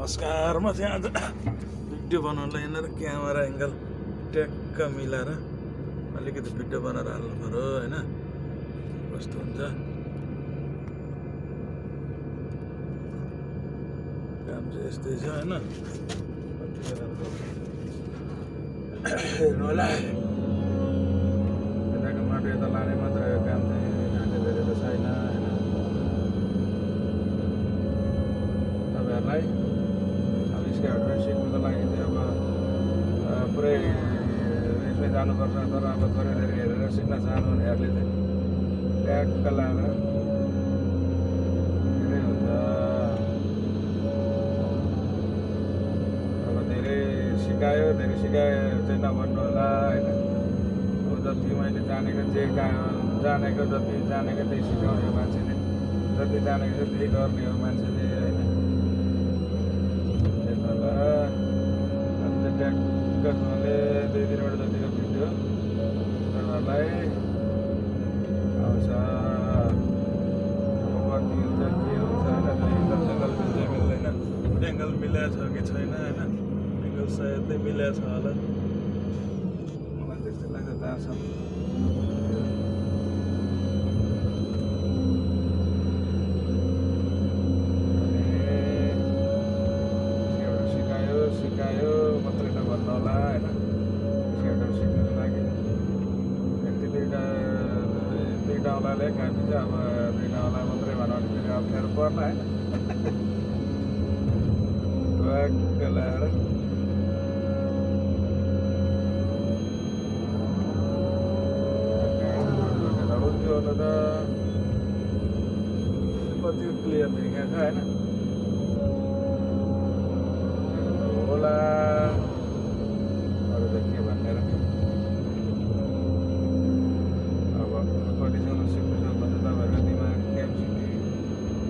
नमस्कार। म चाहिँ आज भिडियो बनाउनलाई यहाँनिर क्यामेरा एङ्गल ट्याक्क मिलाएर अलिकति भिडियो बनाएर हाल्नु पर्यो होइन, कस्तो हुन्छ काम चाहिँ यस्तै छ होइन। हेर्नु होला, यताको माटो यता लाने मात्र हो काम चाहिँ, खाने धेरै त छैन होइन। तपाईँहरूलाई अब स्काइहरूमा सिक्नुको लागि चाहिँ अब पुरै यसमै जानुपर्छ, तर अब थोरै धेरै हेरेर सिक्न चाहनु भनेहरूले चाहिँ ट्याक्क लाएर धेरै हुन्छ। अब धेरै सिकायो चाहिँ नभन्नु होला होइन। अब जति मैले जानेको जानेको जति जानेको त्यही सिकाउने हो मान्छेले, जति जानेको छ त्यही गर्ने हो मान्छेले होइन। ट्याक्कसँगले 2 दिनबाट जतिको भिडियो तपाईँहरूलाई आउँछ। कति हुन्छ के हुन्छ होइन, एङ्गल मिल्छ मिल्दैन, एङ्गल मिलाएको छ कि छैन होइन। एङ्गल सायदै मिलाएको छ होला, मलाई त्यस्तै लाग्छ तारसम्म। सिकायो मात्रै नभन्नु होला होइन। स्केटर सिक्नुको लागि यति दुईवटा औँलाले हामी चाहिँ अब 2 औँला मात्रै भनौँ भने फेरि अप्ठ्यारो पर्ला होइन। ट्याक्क लाएर त्यो हुनु त कति क्लियर देखाएको छ होइन। होला अरू त के भनेर अब कतिसम्म सिक्नु सक्छ भने तपाईँहरूको दिमाग क्यापेसिटी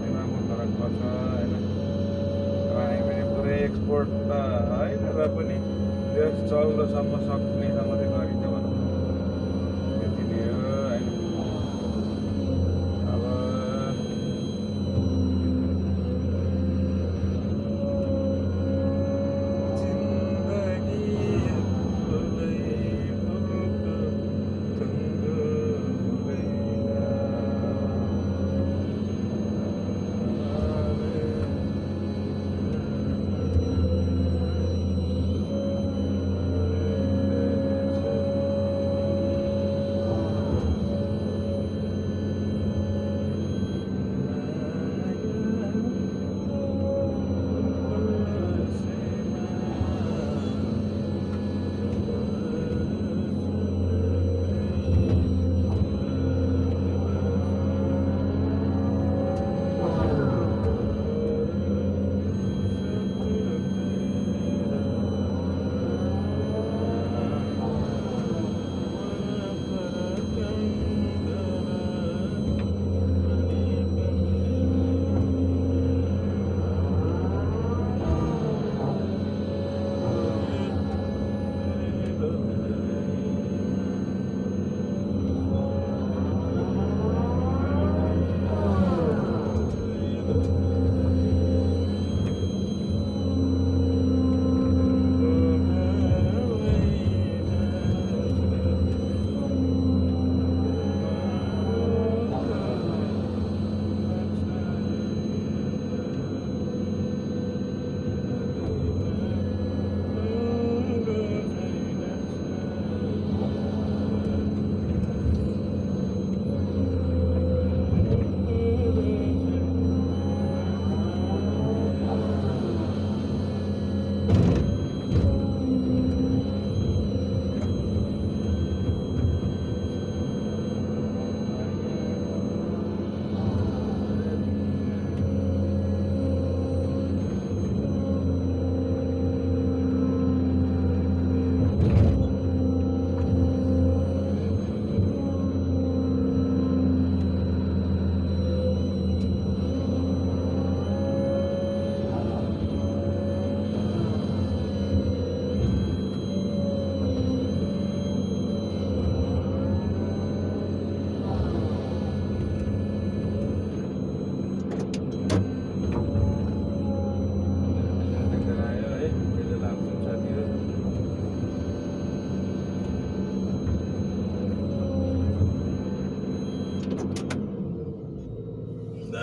दिमागमा फरक पर्छ होइन। हामी पनि पुरै एक्सपोर्ट त होइन, र पनि त्यो चल्दोसम्म सक्नेसम्म चाहिँ गरिन्छ भनौँ, त्यति नै हो होइन। अब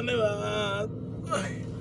धन्यवाद।